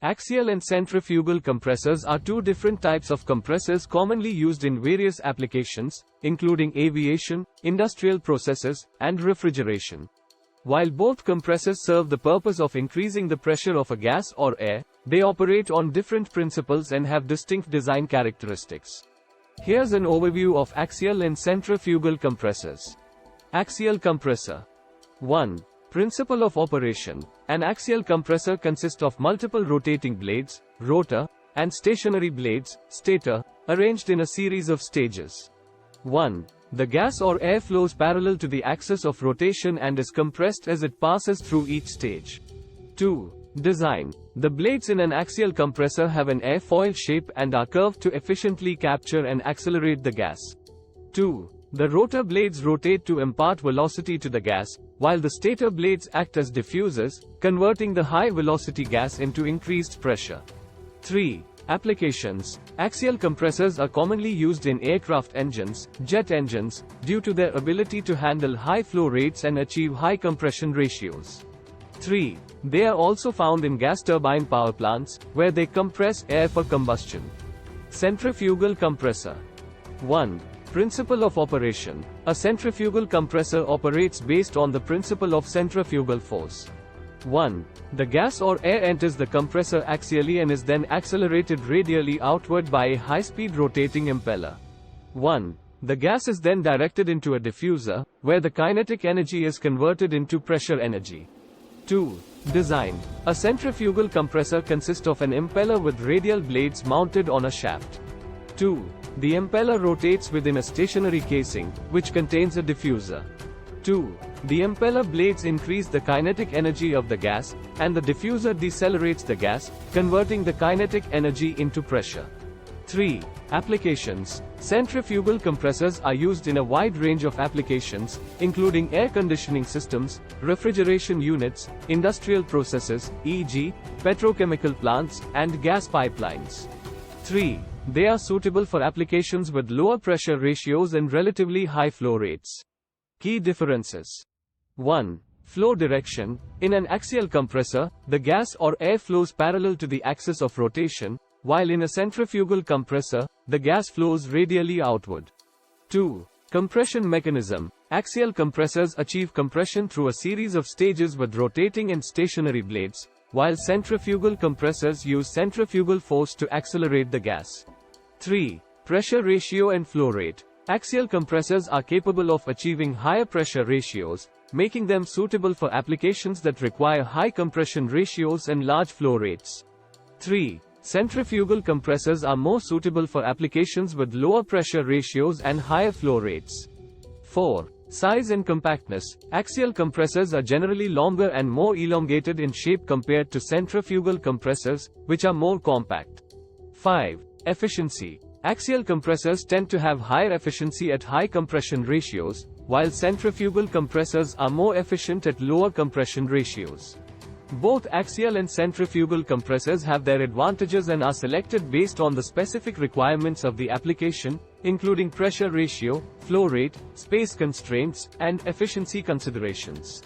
Axial and centrifugal compressors are two different types of compressors commonly used in various applications, including aviation, industrial processes, and refrigeration. While both compressors serve the purpose of increasing the pressure of a gas or air, they operate on different principles and have distinct design characteristics. Here's an overview of axial and centrifugal compressors. Axial compressor. 1. Principle of operation. An axial compressor consists of multiple rotating blades, rotor, and stationary blades, stator, arranged in a series of stages. 1. The gas or air flows parallel to the axis of rotation and is compressed as it passes through each stage. 2. Design. The blades in an axial compressor have an airfoil shape and are curved to efficiently capture and accelerate the gas. 2. The rotor blades rotate to impart velocity to the gas, while the stator blades act as diffusers, converting the high-velocity gas into increased pressure. 3. Applications. Axial compressors are commonly used in aircraft engines, jet engines, due to their ability to handle high flow rates and achieve high compression ratios. 3. They are also found in gas turbine power plants, where they compress air for combustion. Centrifugal compressor. 1. Principle of operation. A centrifugal compressor operates based on the principle of centrifugal force. 1. The gas or air enters the compressor axially and is then accelerated radially outward by a high-speed rotating impeller. 1. The gas is then directed into a diffuser, where the kinetic energy is converted into pressure energy. 2. Design. A centrifugal compressor consists of an impeller with radial blades mounted on a shaft. 2. The impeller rotates within a stationary casing, which contains a diffuser. 2. The impeller blades increase the kinetic energy of the gas, and the diffuser decelerates the gas, converting the kinetic energy into pressure. 3. Applications. Centrifugal compressors are used in a wide range of applications, including air conditioning systems, refrigeration units, industrial processes, e.g., petrochemical plants, and gas pipelines. 3. They are suitable for applications with lower pressure ratios and relatively high flow rates. Key differences. 1. Flow direction. In an axial compressor, the gas or air flows parallel to the axis of rotation, while in a centrifugal compressor, the gas flows radially outward. 2. Compression mechanism. Axial compressors achieve compression through a series of stages with rotating and stationary blades, while centrifugal compressors use centrifugal force to accelerate the gas. 3. Pressure ratio and flow rate. Axial compressors are capable of achieving higher pressure ratios, making them suitable for applications that require high compression ratios and large flow rates. 3. Centrifugal compressors are more suitable for applications with lower pressure ratios and higher flow rates. 4. Size and compactness. Axial compressors are generally longer and more elongated in shape compared to centrifugal compressors, which are more compact. 5. Efficiency. Axial compressors tend to have higher efficiency at high compression ratios, while centrifugal compressors are more efficient at lower compression ratios. Both axial and centrifugal compressors have their advantages and are selected based on the specific requirements of the application, including pressure ratio, flow rate, space constraints, and efficiency considerations.